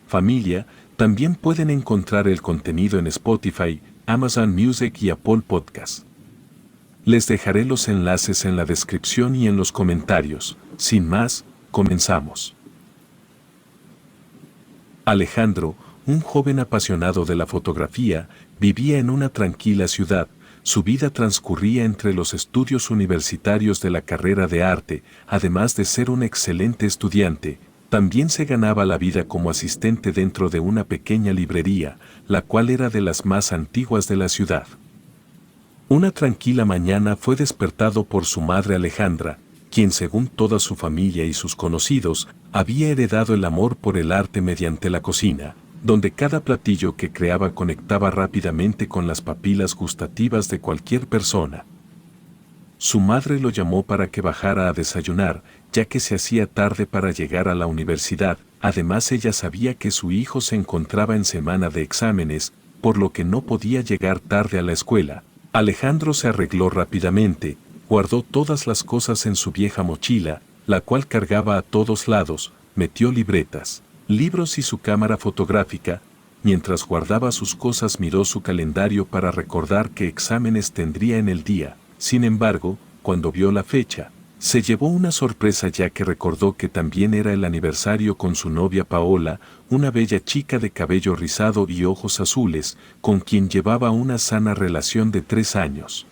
familia, también pueden encontrar el contenido en Spotify, Amazon Music y Apple Podcast. Les dejaré los enlaces en la descripción y en los comentarios. Sin más, comenzamos. Alejandro, un joven apasionado de la fotografía, vivía en una tranquila ciudad. Su vida transcurría entre los estudios universitarios de la carrera de arte, además de ser un excelente estudiante. También se ganaba la vida como asistente dentro de una pequeña librería, la cual era de las más antiguas de la ciudad. Una tranquila mañana fue despertado por su madre Alejandra, quien según toda su familia y sus conocidos, había heredado el amor por el arte mediante la cocina, donde cada platillo que creaba conectaba rápidamente con las papilas gustativas de cualquier persona. Su madre lo llamó para que bajara a desayunar, ya que se hacía tarde para llegar a la universidad. Además, ella sabía que su hijo se encontraba en semana de exámenes, por lo que no podía llegar tarde a la escuela. Alejandro se arregló rápidamente, guardó todas las cosas en su vieja mochila, la cual cargaba a todos lados, metió libretas, libros y su cámara fotográfica. Mientras guardaba sus cosas, miró su calendario para recordar qué exámenes tendría en el día. Sin embargo, cuando vio la fecha, se llevó una sorpresa, ya que recordó que también era el aniversario con su novia Paola, una bella chica de cabello rizado y ojos azules, con quien llevaba una sana relación de 3 años.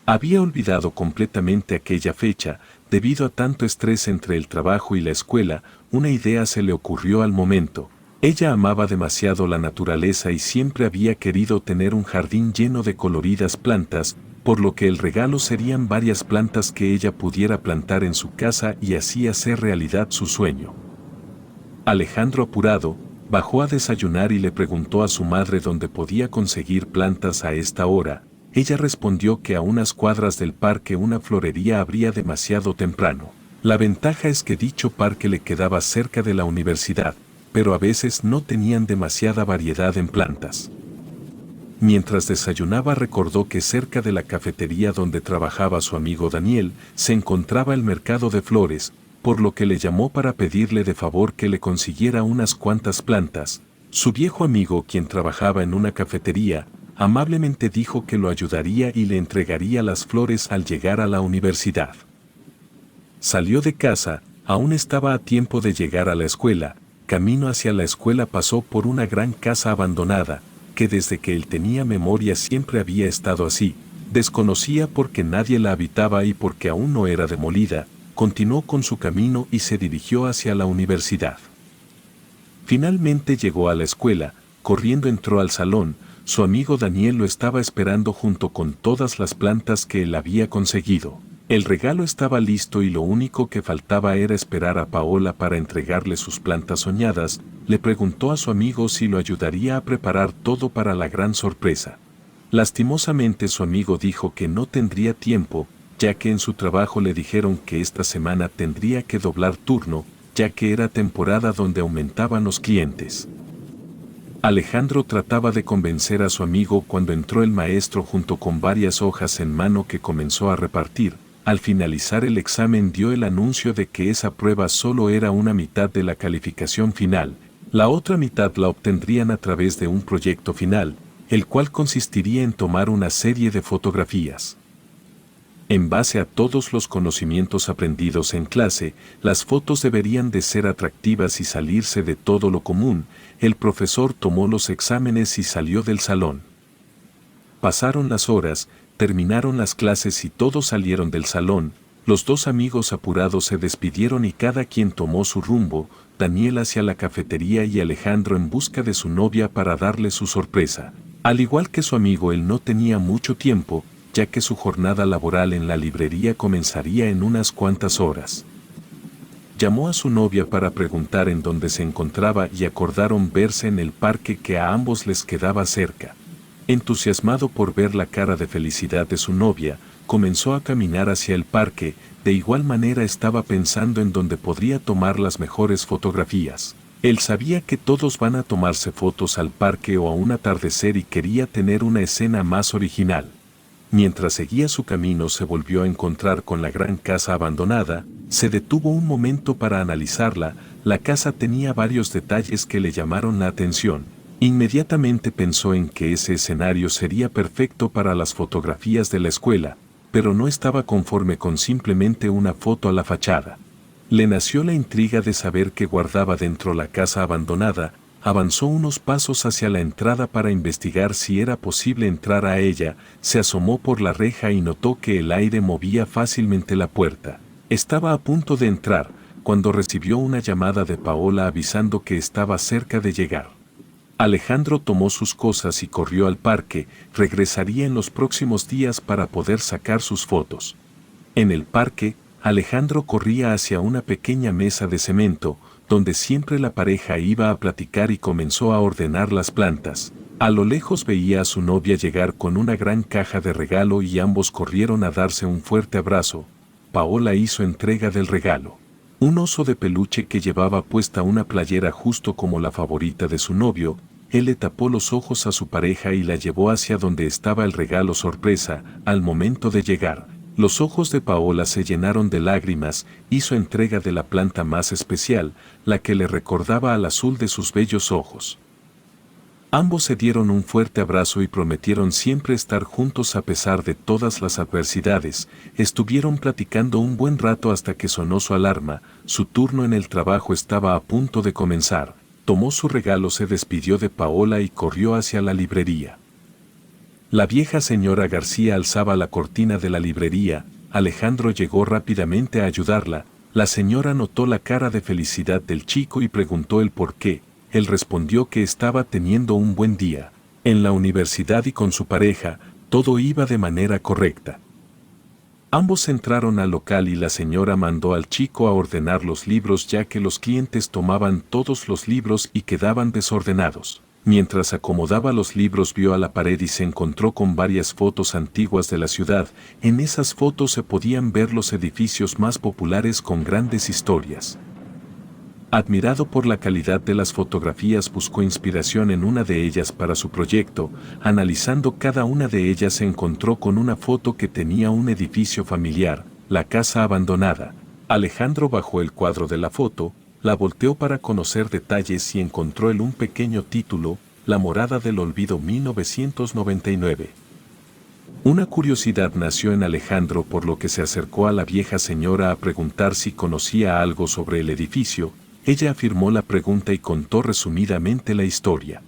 Había olvidado completamente aquella fecha. Debido a tanto estrés entre el trabajo y la escuela, una idea se le ocurrió al momento. Ella amaba demasiado la naturaleza y siempre había querido tener un jardín lleno de coloridas plantas, por lo que el regalo serían varias plantas que ella pudiera plantar en su casa y así hacer realidad su sueño. Alejandro, apurado, bajó a desayunar y le preguntó a su madre dónde podía conseguir plantas a esta hora. Ella respondió que a unas cuadras del parque una florería abría demasiado temprano. La ventaja es que dicho parque le quedaba cerca de la universidad, pero a veces no tenían demasiada variedad en plantas. Mientras desayunaba, recordó que cerca de la cafetería donde trabajaba su amigo Daniel se encontraba el mercado de flores, por lo que le llamó para pedirle de favor que le consiguiera unas cuantas plantas. Su viejo amigo, quien trabajaba en una cafetería, amablemente dijo que lo ayudaría y le entregaría las flores al llegar a la universidad. Salió de casa, aún estaba a tiempo de llegar a la escuela. Camino hacia la escuela pasó por una gran casa abandonada, que desde que él tenía memoria siempre había estado así. Desconocía por qué nadie la habitaba y porque aún no era demolida. Continuó con su camino y se dirigió hacia la universidad. Finalmente llegó a la escuela. Corriendo entró al salón. Su amigo Daniel lo estaba esperando junto con todas las plantas que él había conseguido. El regalo estaba listo y lo único que faltaba era esperar a Paola para entregarle sus plantas soñadas. Le preguntó a su amigo si lo ayudaría a preparar todo para la gran sorpresa. Lastimosamente, su amigo dijo que no tendría tiempo, ya que en su trabajo le dijeron que esta semana tendría que doblar turno, ya que era temporada donde aumentaban los clientes. Alejandro trataba de convencer a su amigo cuando entró el maestro junto con varias hojas en mano que comenzó a repartir. Al finalizar el examen dio el anuncio de que esa prueba solo era una mitad de la calificación final. La otra mitad la obtendrían a través de un proyecto final, el cual consistiría en tomar una serie de fotografías. En base a todos los conocimientos aprendidos en clase, las fotos deberían de ser atractivas y salirse de todo lo común. El profesor tomó los exámenes y salió del salón. Pasaron las horas, terminaron las clases y todos salieron del salón. Los dos amigos apurados se despidieron y cada quien tomó su rumbo, Daniel hacia la cafetería y Alejandro en busca de su novia para darle su sorpresa. Al igual que su amigo, él no tenía mucho tiempo, ya que su jornada laboral en la librería comenzaría en unas cuantas horas. Llamó a su novia para preguntar en dónde se encontraba y acordaron verse en el parque que a ambos les quedaba cerca. Entusiasmado por ver la cara de felicidad de su novia, comenzó a caminar hacia el parque. De igual manera estaba pensando en dónde podría tomar las mejores fotografías. Él sabía que todos van a tomarse fotos al parque o a un atardecer y quería tener una escena más original. Mientras seguía su camino se volvió a encontrar con la gran casa abandonada. Se detuvo un momento para analizarla. La casa tenía varios detalles que le llamaron la atención. Inmediatamente pensó en que ese escenario sería perfecto para las fotografías de la escuela, pero no estaba conforme con simplemente una foto a la fachada. Le nació la intriga de saber qué guardaba dentro la casa abandonada. Avanzó unos pasos hacia la entrada para investigar si era posible entrar a ella. Se asomó por la reja y notó que el aire movía fácilmente la puerta. Estaba a punto de entrar, cuando recibió una llamada de Paola avisando que estaba cerca de llegar. Alejandro tomó sus cosas y corrió al parque. Regresaría en los próximos días para poder sacar sus fotos. En el parque, Alejandro corría hacia una pequeña mesa de cemento, donde siempre la pareja iba a platicar, y comenzó a ordenar las plantas. A lo lejos veía a su novia llegar con una gran caja de regalo y ambos corrieron a darse un fuerte abrazo. Paola hizo entrega del regalo. Un oso de peluche que llevaba puesta una playera justo como la favorita de su novio. Él le tapó los ojos a su pareja y la llevó hacia donde estaba el regalo sorpresa. Al momento de llegar, los ojos de Paola se llenaron de lágrimas. Hizo entrega de la planta más especial, la que le recordaba al azul de sus bellos ojos. Ambos se dieron un fuerte abrazo y prometieron siempre estar juntos a pesar de todas las adversidades. Estuvieron platicando un buen rato hasta que sonó su alarma. Su turno en el trabajo estaba a punto de comenzar. Tomó su regalo, se despidió de Paola y corrió hacia la librería. La vieja señora García alzaba la cortina de la librería. Alejandro llegó rápidamente a ayudarla. La señora notó la cara de felicidad del chico y preguntó el por qué. Él respondió que estaba teniendo un buen día. En la universidad y con su pareja, todo iba de manera correcta. Ambos entraron al local y la señora mandó al chico a ordenar los libros, ya que los clientes tomaban todos los libros y quedaban desordenados. Mientras acomodaba los libros, vio a la pared y se encontró con varias fotos antiguas de la ciudad. En esas fotos se podían ver los edificios más populares con grandes historias. Admirado por la calidad de las fotografías, buscó inspiración en una de ellas para su proyecto. Analizando cada una de ellas, se encontró con una foto que tenía un edificio familiar, la casa abandonada. Alejandro bajó el cuadro de la foto, la volteó para conocer detalles y encontró un pequeño título: La morada del olvido 1999. Una curiosidad nació en Alejandro, por lo que se acercó a la vieja señora a preguntar si conocía algo sobre el edificio. Ella afirmó la pregunta y contó resumidamente la historia.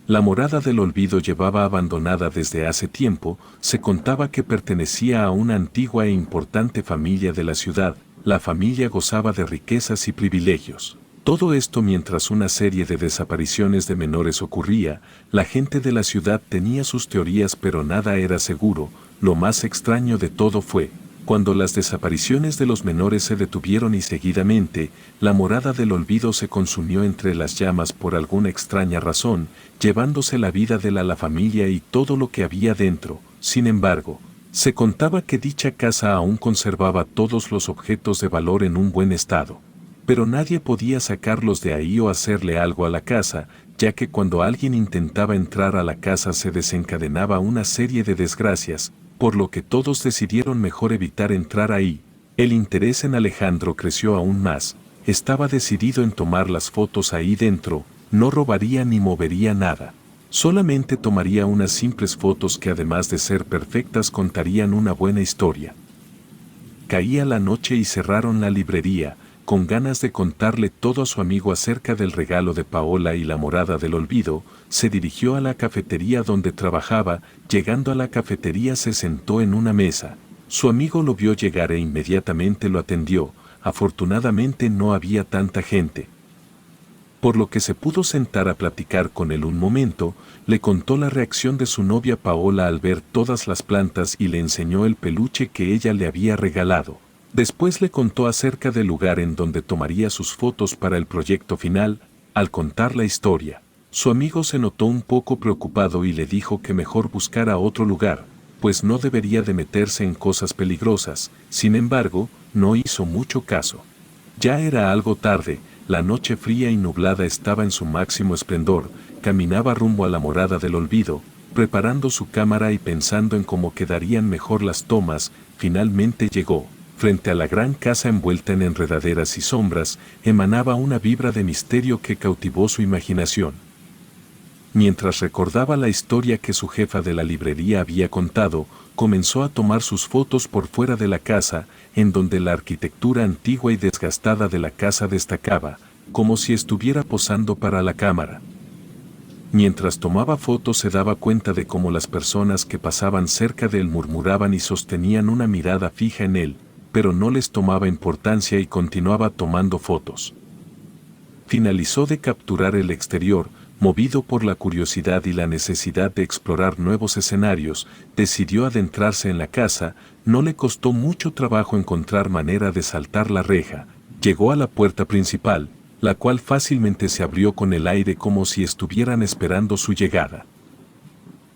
La morada del olvido llevaba abandonada desde hace tiempo. Se contaba que pertenecía a una antigua e importante familia de la ciudad. La familia gozaba de riquezas y privilegios. Todo esto mientras una serie de desapariciones de menores ocurría. La gente de la ciudad tenía sus teorías, pero nada era seguro. Lo más extraño de todo fue cuando las desapariciones de los menores se detuvieron y seguidamente, la morada del olvido se consumió entre las llamas por alguna extraña razón, llevándose la vida de la familia y todo lo que había dentro. Sin embargo, se contaba que dicha casa aún conservaba todos los objetos de valor en un buen estado. Pero nadie podía sacarlos de ahí o hacerle algo a la casa, ya que cuando alguien intentaba entrar a la casa se desencadenaba una serie de desgracias, por lo que todos decidieron mejor evitar entrar ahí. El interés en Alejandro creció aún más. Estaba decidido en tomar las fotos ahí dentro. No robaría ni movería nada. Solamente tomaría unas simples fotos que, además de ser perfectas, contarían una buena historia. Caía la noche y cerraron la librería. Con ganas de contarle todo a su amigo acerca del regalo de Paola y la morada del olvido, se dirigió a la cafetería donde trabajaba. Llegando a la cafetería, se sentó en una mesa. Su amigo lo vio llegar e inmediatamente lo atendió. Afortunadamente no había tanta gente, por lo que se pudo sentar a platicar con él un momento. Le contó la reacción de su novia Paola al ver todas las plantas y le enseñó el peluche que ella le había regalado. Después le contó acerca del lugar en donde tomaría sus fotos para el proyecto final. Al contar la historia, su amigo se notó un poco preocupado y le dijo que mejor buscara otro lugar, pues no debería de meterse en cosas peligrosas. Sin embargo, no hizo mucho caso. Ya era algo tarde, la noche fría y nublada estaba en su máximo esplendor. Caminaba rumbo a la morada del olvido, preparando su cámara y pensando en cómo quedarían mejor las tomas. Finalmente llegó. Frente a la gran casa envuelta en enredaderas y sombras, emanaba una vibra de misterio que cautivó su imaginación. Mientras recordaba la historia que su jefa de la librería había contado, comenzó a tomar sus fotos por fuera de la casa, en donde la arquitectura antigua y desgastada de la casa destacaba, como si estuviera posando para la cámara. Mientras tomaba fotos se daba cuenta de cómo las personas que pasaban cerca de él murmuraban y sostenían una mirada fija en él, pero no les tomaba importancia y continuaba tomando fotos. Finalizó de capturar el exterior, movido por la curiosidad y la necesidad de explorar nuevos escenarios, decidió adentrarse en la casa. No le costó mucho trabajo encontrar manera de saltar la reja. Llegó a la puerta principal, la cual fácilmente se abrió con el aire como si estuvieran esperando su llegada.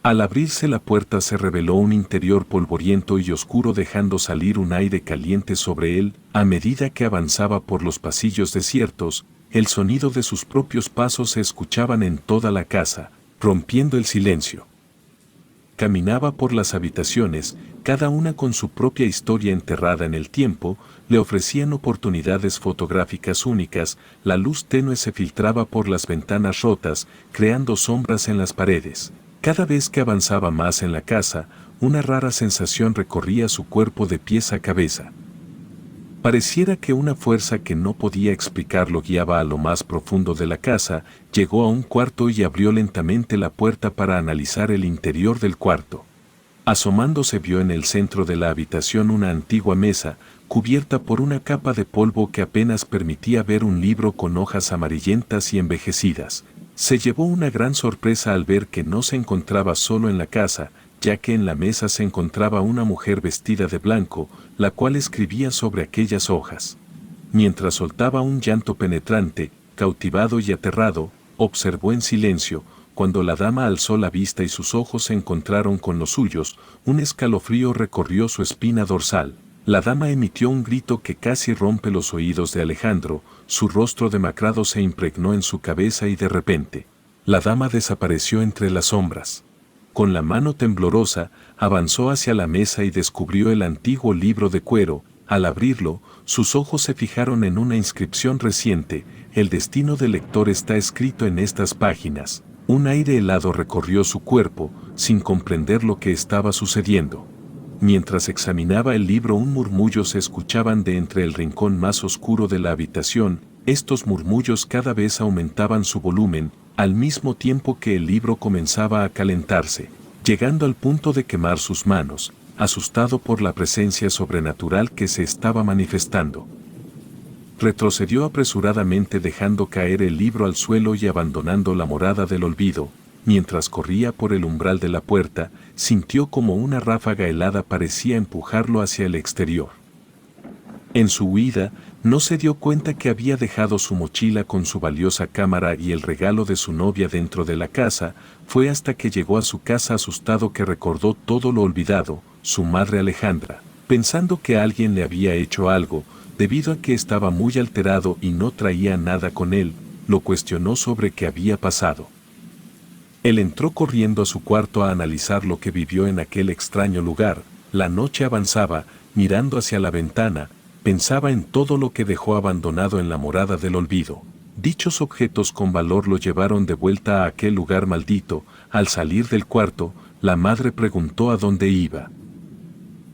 Al abrirse la puerta se reveló un interior polvoriento y oscuro, dejando salir un aire caliente sobre él. A medida que avanzaba por los pasillos desiertos, el sonido de sus propios pasos se escuchaban en toda la casa, rompiendo el silencio. Caminaba por las habitaciones, cada una con su propia historia enterrada en el tiempo. Le ofrecían oportunidades fotográficas únicas. La luz tenue se filtraba por las ventanas rotas, creando sombras en las paredes. Cada vez que avanzaba más en la casa, una rara sensación recorría su cuerpo de pies a cabeza. Pareciera que una fuerza que no podía explicar lo guiaba a lo más profundo de la casa. Llegó a un cuarto y abrió lentamente la puerta para analizar el interior del cuarto. Asomándose vio en el centro de la habitación una antigua mesa, cubierta por una capa de polvo que apenas permitía ver un libro con hojas amarillentas y envejecidas. Se llevó una gran sorpresa al ver que no se encontraba solo en la casa, ya que en la mesa se encontraba una mujer vestida de blanco, la cual escribía sobre aquellas hojas. Mientras soltaba un llanto penetrante, cautivado y aterrado, observó en silencio. Cuando la dama alzó la vista y sus ojos se encontraron con los suyos, un escalofrío recorrió su espina dorsal. La dama emitió un grito que casi rompe los oídos de Alejandro. Su rostro demacrado se impregnó en su cabeza y de repente, la dama desapareció entre las sombras. Con la mano temblorosa, avanzó hacia la mesa y descubrió el antiguo libro de cuero. Al abrirlo, sus ojos se fijaron en una inscripción reciente: el destino del lector está escrito en estas páginas. Un aire helado recorrió su cuerpo, sin comprender lo que estaba sucediendo. Mientras examinaba el libro, un murmullo se escuchaban de entre el rincón más oscuro de la habitación. Estos murmullos cada vez aumentaban su volumen, al mismo tiempo que el libro comenzaba a calentarse, llegando al punto de quemar sus manos, asustado por la presencia sobrenatural que se estaba manifestando. Retrocedió apresuradamente, dejando caer el libro al suelo y abandonando la morada del olvido. Mientras corría por el umbral de la puerta, sintió como una ráfaga helada parecía empujarlo hacia el exterior. En su huida, no se dio cuenta que había dejado su mochila con su valiosa cámara y el regalo de su novia dentro de la casa. Fue hasta que llegó a su casa asustado que recordó todo lo olvidado. Su madre Alejandra, pensando que alguien le había hecho algo, debido a que estaba muy alterado y no traía nada con él, lo cuestionó sobre qué había pasado. Él entró corriendo a su cuarto a analizar lo que vivió en aquel extraño lugar. La noche avanzaba. Mirando hacia la ventana, pensaba en todo lo que dejó abandonado en la morada del olvido. Dichos objetos con valor lo llevaron de vuelta a aquel lugar maldito. Al salir del cuarto, la madre preguntó a dónde iba.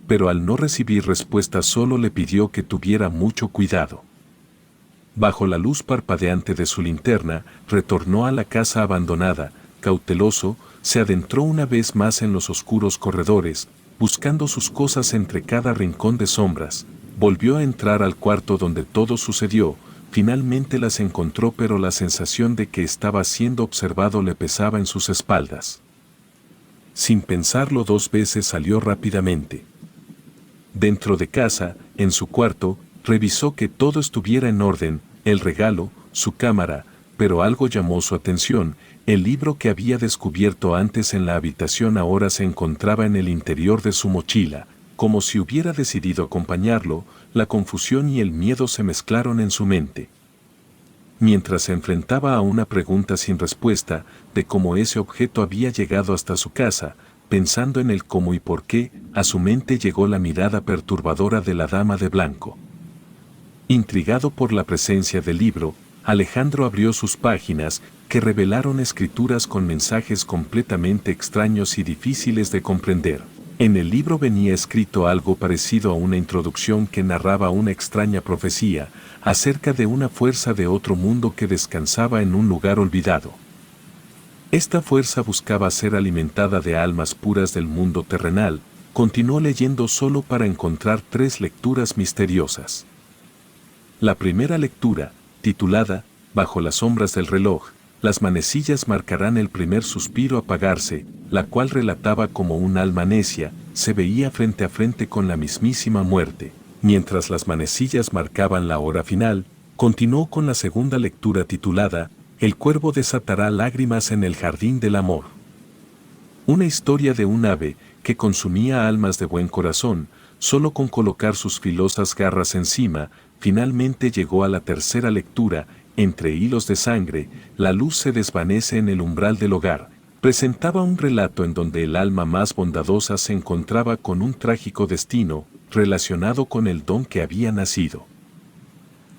Pero al no recibir respuesta, solo le pidió que tuviera mucho cuidado. Bajo la luz parpadeante de su linterna, retornó a la casa abandonada. Cauteloso, se adentró una vez más en los oscuros corredores, buscando sus cosas entre cada rincón de sombras. Volvió a entrar al cuarto donde todo sucedió. Finalmente las encontró, pero la sensación de que estaba siendo observado le pesaba en sus espaldas. Sin pensarlo dos veces, salió rápidamente. Dentro de casa, en su cuarto, revisó que todo estuviera en orden: el regalo, su cámara, pero algo llamó su atención. El libro que había descubierto antes en la habitación ahora se encontraba en el interior de su mochila, como si hubiera decidido acompañarlo. La confusión y el miedo se mezclaron en su mente. Mientras se enfrentaba a una pregunta sin respuesta de cómo ese objeto había llegado hasta su casa, pensando en el cómo y por qué, a su mente llegó la mirada perturbadora de la dama de blanco. Intrigado por la presencia del libro, Alejandro abrió sus páginas, que revelaron escrituras con mensajes completamente extraños y difíciles de comprender. En el libro venía escrito algo parecido a una introducción que narraba una extraña profecía acerca de una fuerza de otro mundo que descansaba en un lugar olvidado. Esta fuerza buscaba ser alimentada de almas puras del mundo terrenal. Continuó leyendo solo para encontrar 3 lecturas misteriosas. La primera lectura, titulada Bajo las sombras del reloj, las manecillas marcarán el primer suspiro apagarse, la cual relataba como un alma necia, se veía frente a frente con la mismísima muerte. Mientras las manecillas marcaban la hora final, continuó con la segunda lectura titulada El cuervo desatará lágrimas en el jardín del amor. Una historia de un ave que consumía almas de buen corazón, solo con colocar sus filosas garras encima. Finalmente llegó a la tercera lectura, Entre hilos de sangre, la luz se desvanece en el umbral del hogar. Presentaba un relato en donde el alma más bondadosa se encontraba con un trágico destino, relacionado con el don que había nacido.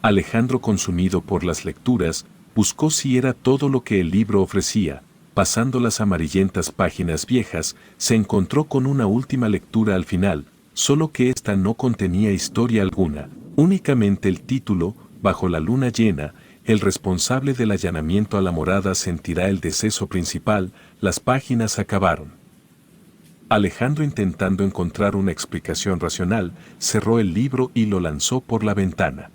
Alejandro, consumido por las lecturas, buscó si era todo lo que el libro ofrecía. Pasando las amarillentas páginas viejas, se encontró con una última lectura al final, solo que esta no contenía historia alguna, únicamente el título, Bajo la luna llena. El responsable del allanamiento a la morada sentirá el deceso principal. Las páginas acabaron. Alejandro, intentando encontrar una explicación racional, cerró el libro y lo lanzó por la ventana.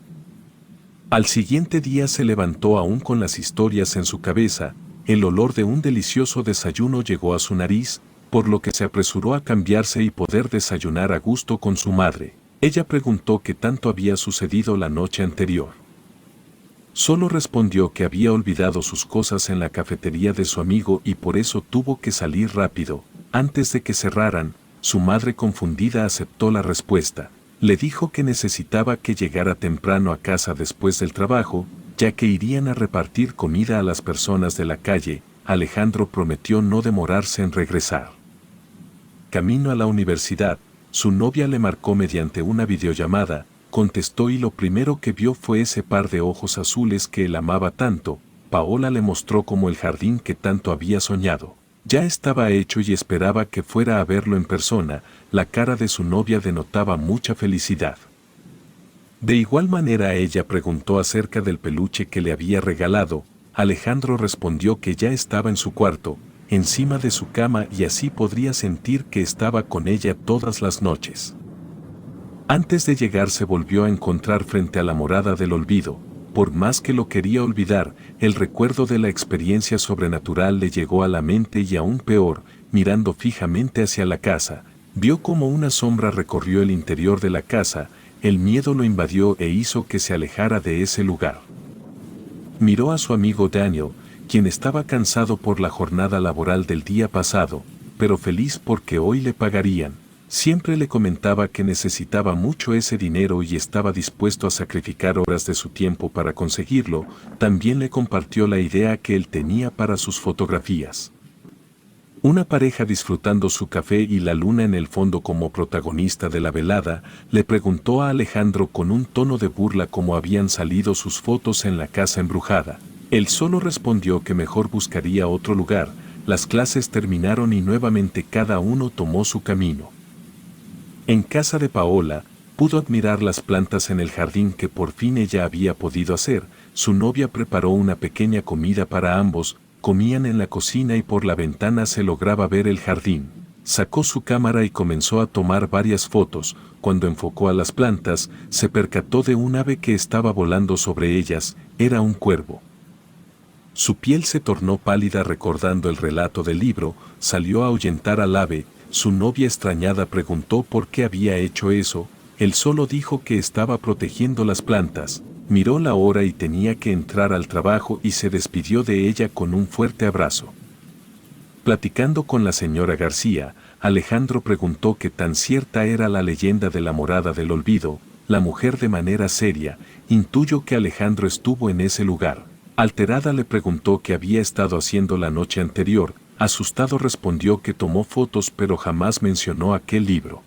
Al siguiente día se levantó aún con las historias en su cabeza. El olor de un delicioso desayuno llegó a su nariz, por lo que se apresuró a cambiarse y poder desayunar a gusto con su madre. Ella preguntó qué tanto había sucedido la noche anterior. Solo respondió que había olvidado sus cosas en la cafetería de su amigo y por eso tuvo que salir rápido. Antes de que cerraran, su madre, confundida, aceptó la respuesta. Le dijo que necesitaba que llegara temprano a casa después del trabajo, ya que irían a repartir comida a las personas de la calle. Alejandro prometió no demorarse en regresar. Camino a la universidad, su novia le marcó mediante una videollamada. Contestó y lo primero que vio fue ese par de ojos azules que él amaba tanto. Paola le mostró como el jardín que tanto había soñado. Ya estaba hecho y esperaba que fuera a verlo en persona. La cara de su novia denotaba mucha felicidad. De igual manera ella preguntó acerca del peluche que le había regalado. Alejandro respondió que ya estaba en su cuarto, encima de su cama, y así podría sentir que estaba con ella todas las noches. Antes de llegar se volvió a encontrar frente a la morada del olvido. Por más que lo quería olvidar, el recuerdo de la experiencia sobrenatural le llegó a la mente y aún peor, mirando fijamente hacia la casa, vio como una sombra recorrió el interior de la casa. El miedo lo invadió e hizo que se alejara de ese lugar. Miró a su amigo Daniel, quien estaba cansado por la jornada laboral del día pasado, pero feliz porque hoy le pagarían. Siempre le comentaba que necesitaba mucho ese dinero y estaba dispuesto a sacrificar horas de su tiempo para conseguirlo. También le compartió la idea que él tenía para sus fotografías. Una pareja disfrutando su café y la luna en el fondo como protagonista de la velada, le preguntó a Alejandro con un tono de burla cómo habían salido sus fotos en la casa embrujada. Él solo respondió que mejor buscaría otro lugar. Las clases terminaron y nuevamente cada uno tomó su camino. En casa de Paola, pudo admirar las plantas en el jardín que por fin ella había podido hacer. Su novia preparó una pequeña comida para ambos, comían en la cocina y por la ventana se lograba ver el jardín. Sacó su cámara y comenzó a tomar varias fotos. Cuando enfocó a las plantas, se percató de un ave que estaba volando sobre ellas. Era un cuervo. Su piel se tornó pálida recordando el relato del libro. Salió a ahuyentar al ave. Su novia, extrañada, preguntó por qué había hecho eso. Él solo dijo que estaba protegiendo las plantas. Miró la hora y tenía que entrar al trabajo y se despidió de ella con un fuerte abrazo. Platicando con la señora García, Alejandro preguntó qué tan cierta era la leyenda de la morada del olvido. La mujer, de manera seria, intuyó que Alejandro estuvo en ese lugar. Alterada, le preguntó qué había estado haciendo la noche anterior. Asustado respondió que tomó fotos pero jamás mencionó aquel libro.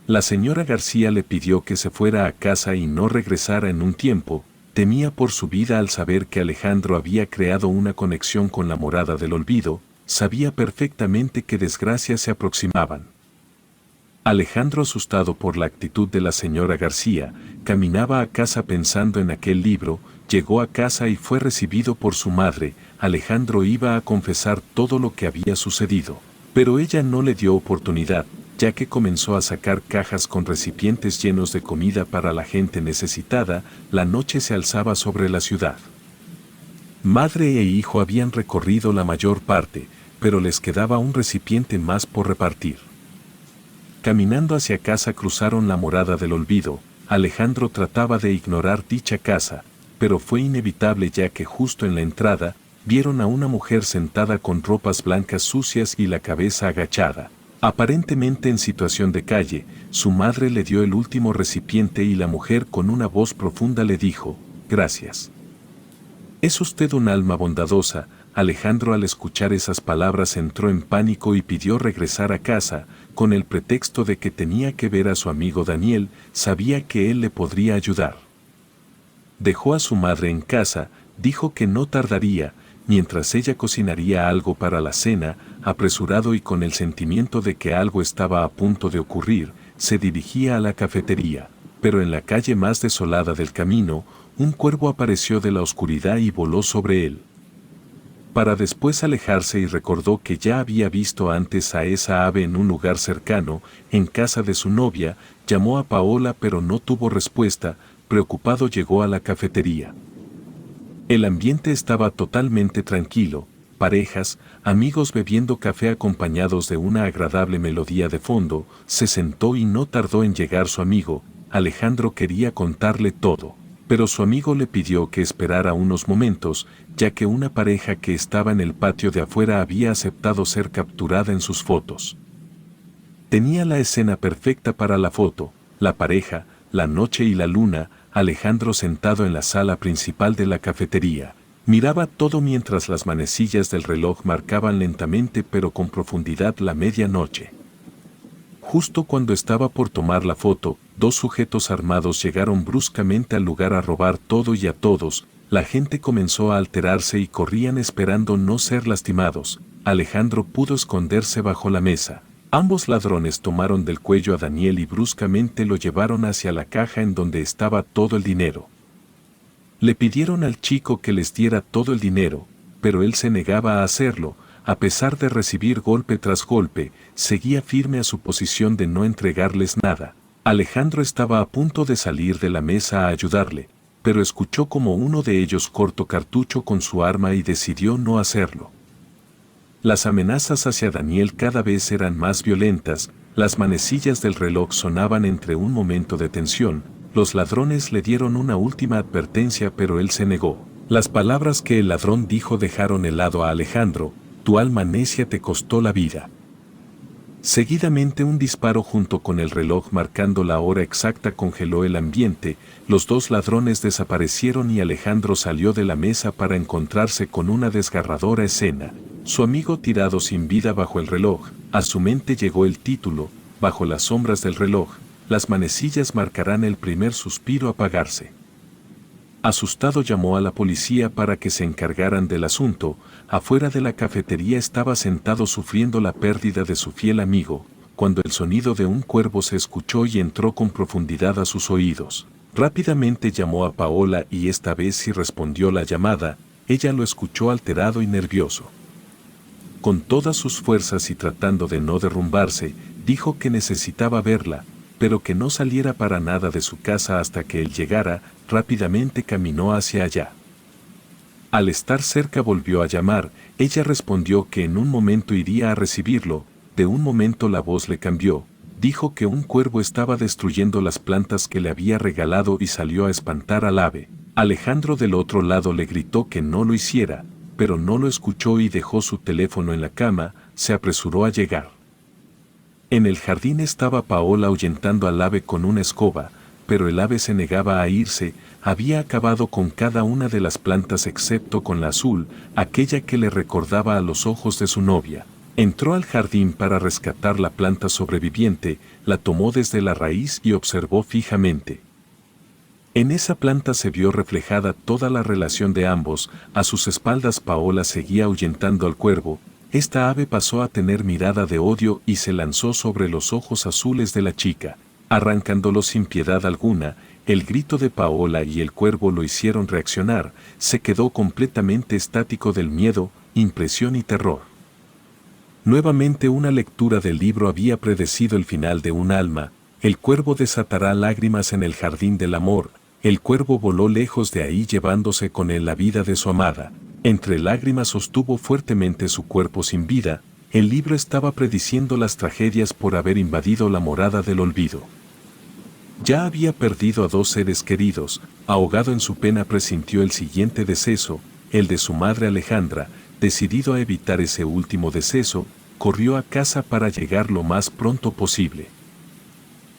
La señora García le pidió que se fuera a casa y no regresara en un tiempo. Temía por su vida al saber que Alejandro había creado una conexión con la morada del olvido, sabía perfectamente qué desgracias se aproximaban. Alejandro, asustado por la actitud de la señora García, caminaba a casa pensando en aquel libro. Llegó a casa y fue recibido por su madre. Alejandro iba a confesar todo lo que había sucedido, pero ella no le dio oportunidad, ya que comenzó a sacar cajas con recipientes llenos de comida para la gente necesitada. La noche se alzaba sobre la ciudad. Madre e hijo habían recorrido la mayor parte, pero les quedaba un recipiente más por repartir. Caminando hacia casa cruzaron la morada del olvido. Alejandro trataba de ignorar dicha casa, pero fue inevitable ya que justo en la entrada, vieron a una mujer sentada con ropas blancas sucias y la cabeza agachada. Aparentemente en situación de calle, su madre le dio el último recipiente y la mujer con una voz profunda le dijo: «Gracias. Es usted un alma bondadosa». Alejandro, al escuchar esas palabras, entró en pánico y pidió regresar a casa, con el pretexto de que tenía que ver a su amigo Daniel. Sabía que él le podría ayudar. Dejó a su madre en casa, dijo que no tardaría, mientras ella cocinaría algo para la cena. Apresurado y con el sentimiento de que algo estaba a punto de ocurrir, se dirigía a la cafetería, pero en la calle más desolada del camino, un cuervo apareció de la oscuridad y voló sobre él, para después alejarse, y recordó que ya había visto antes a esa ave en un lugar cercano, en casa de su novia. Llamó a Paola pero no tuvo respuesta. Preocupado llegó a la cafetería. El ambiente estaba totalmente tranquilo, parejas, amigos bebiendo café acompañados de una agradable melodía de fondo. Se sentó y no tardó en llegar su amigo. Alejandro quería contarle todo, pero su amigo le pidió que esperara unos momentos, ya que una pareja que estaba en el patio de afuera había aceptado ser capturada en sus fotos. Tenía la escena perfecta para la foto: la pareja, la noche y la luna. Alejandro, sentado en la sala principal de la cafetería, miraba todo mientras las manecillas del reloj marcaban lentamente pero con profundidad la medianoche. Justo cuando estaba por tomar la foto, dos sujetos armados llegaron bruscamente al lugar a robar todo y a todos. La gente comenzó a alterarse y corrían esperando no ser lastimados. Alejandro pudo esconderse bajo la mesa. Ambos ladrones tomaron del cuello a Daniel y bruscamente lo llevaron hacia la caja en donde estaba todo el dinero. Le pidieron al chico que les diera todo el dinero, pero él se negaba a hacerlo. A pesar de recibir golpe tras golpe, seguía firme a su posición de no entregarles nada. Alejandro estaba a punto de salir de la mesa a ayudarle, pero escuchó como uno de ellos cortó cartucho con su arma y decidió no hacerlo. Las amenazas hacia Daniel cada vez eran más violentas. Las manecillas del reloj sonaban entre un momento de tensión. Los ladrones le dieron una última advertencia, pero él se negó. Las palabras que el ladrón dijo dejaron helado a Alejandro: «Tu alma necia te costó la vida». Seguidamente un disparo junto con el reloj marcando la hora exacta congeló el ambiente. Los dos ladrones desaparecieron y Alejandro salió de la mesa para encontrarse con una desgarradora escena: su amigo tirado sin vida bajo el reloj. A su mente llegó el título: «Bajo las sombras del reloj, las manecillas marcarán el primer suspiro apagarse». Asustado llamó a la policía para que se encargaran del asunto. Afuera de la cafetería estaba sentado sufriendo la pérdida de su fiel amigo, cuando el sonido de un cuervo se escuchó y entró con profundidad a sus oídos. Rápidamente llamó a Paola y esta vez sí respondió la llamada. Ella lo escuchó alterado y nervioso. Con todas sus fuerzas y tratando de no derrumbarse, dijo que necesitaba verla, pero que no saliera para nada de su casa hasta que él llegara. Rápidamente caminó hacia allá. Al estar cerca volvió a llamar. Ella respondió que en un momento iría a recibirlo. De un momento la voz le cambió. Dijo que un cuervo estaba destruyendo las plantas que le había regalado y salió a espantar al ave. Alejandro del otro lado le gritó que no lo hiciera, pero no lo escuchó y dejó su teléfono en la cama. Se apresuró a llegar. En el jardín estaba Paola ahuyentando al ave con una escoba. pero el ave se negaba a irse, había acabado con cada una de las plantas excepto con la azul, aquella que le recordaba a los ojos de su novia. Entró al jardín para rescatar la planta sobreviviente, la tomó desde la raíz y observó fijamente. En esa planta se vio reflejada toda la relación de ambos, a sus espaldas Paola seguía ahuyentando al cuervo, esta ave pasó a tener mirada de odio y se lanzó sobre los ojos azules de la chica, arrancándolos sin piedad alguna. El grito de Paola y el cuervo lo hicieron reaccionar, se quedó completamente estático del miedo, impresión y terror. Nuevamente una lectura del libro había predecido el final de un alma, el cuervo desatará lágrimas en el jardín del amor, el cuervo voló lejos de ahí llevándose con él la vida de su amada, entre lágrimas sostuvo fuertemente su cuerpo sin vida, el libro estaba prediciendo las tragedias por haber invadido la morada del olvido. Ya había perdido a 2 seres queridos, ahogado en su pena presintió el siguiente deceso, el de su madre Alejandra, decidido a evitar ese último deceso, corrió a casa para llegar lo más pronto posible.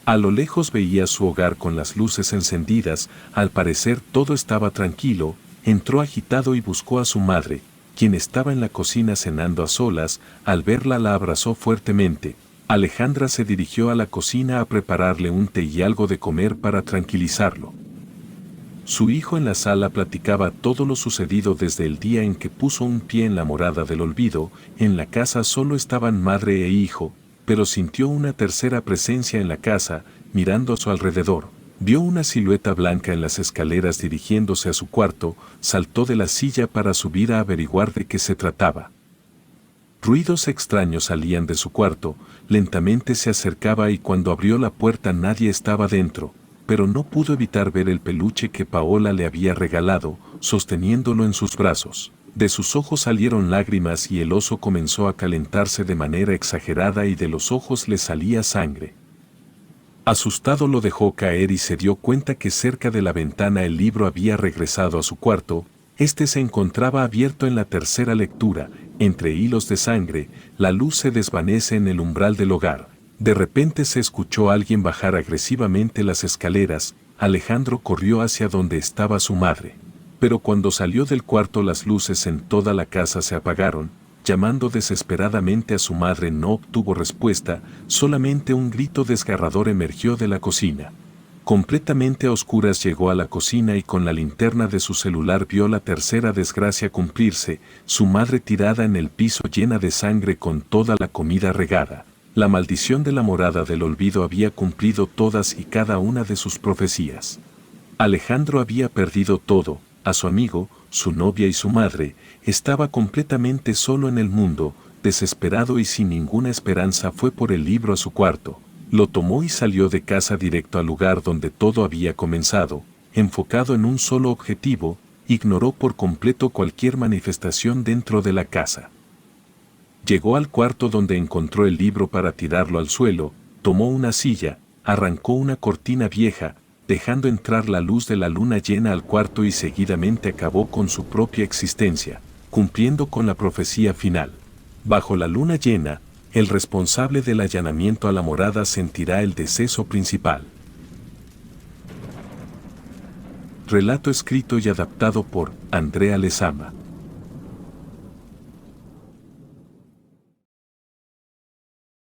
A lo lejos veía su hogar con las luces encendidas, al parecer todo estaba tranquilo, entró agitado y buscó a su madre, quien estaba en la cocina cenando a solas, al verla la abrazó fuertemente. Alejandra se dirigió a la cocina a prepararle un té y algo de comer para tranquilizarlo. Su hijo en la sala platicaba todo lo sucedido desde el día en que puso un pie en la morada del olvido, en la casa solo estaban madre e hijo, pero sintió una tercera presencia en la casa, mirando a su alrededor. Vio una silueta blanca en las escaleras dirigiéndose a su cuarto, saltó de la silla para subir a averiguar de qué se trataba. Ruidos extraños salían de su cuarto, lentamente se acercaba y cuando abrió la puerta nadie estaba dentro, pero no pudo evitar ver el peluche que Paola le había regalado, sosteniéndolo en sus brazos. De sus ojos salieron lágrimas y el oso comenzó a calentarse de manera exagerada y de los ojos le salía sangre. Asustado lo dejó caer y se dio cuenta que cerca de la ventana el libro había regresado a su cuarto, este se encontraba abierto en la tercera lectura, entre hilos de sangre, la luz se desvanece en el umbral del hogar. De repente se escuchó a alguien bajar agresivamente las escaleras, Alejandro corrió hacia donde estaba su madre. Pero cuando salió del cuarto las luces en toda la casa se apagaron, llamando desesperadamente a su madre no obtuvo respuesta, solamente un grito desgarrador emergió de la cocina. Completamente a oscuras llegó a la cocina y con la linterna de su celular vio la tercera desgracia cumplirse, su madre tirada en el piso llena de sangre con toda la comida regada. La maldición de la morada del olvido había cumplido todas y cada una de sus profecías. Alejandro había perdido todo, a su amigo, su novia y su madre, estaba completamente solo en el mundo, desesperado y sin ninguna esperanza fue por el libro a su cuarto, lo tomó y salió de casa directo al lugar donde todo había comenzado, enfocado en un solo objetivo, ignoró por completo cualquier manifestación dentro de la casa. Llegó al cuarto donde encontró el libro para tirarlo al suelo, tomó una silla, arrancó una cortina vieja, dejando entrar la luz de la luna llena al cuarto y seguidamente acabó con su propia existencia, cumpliendo con la profecía final. Bajo la luna llena, el responsable del allanamiento a la morada sentirá el deceso principal. Relato escrito y adaptado por Andrea Lezama.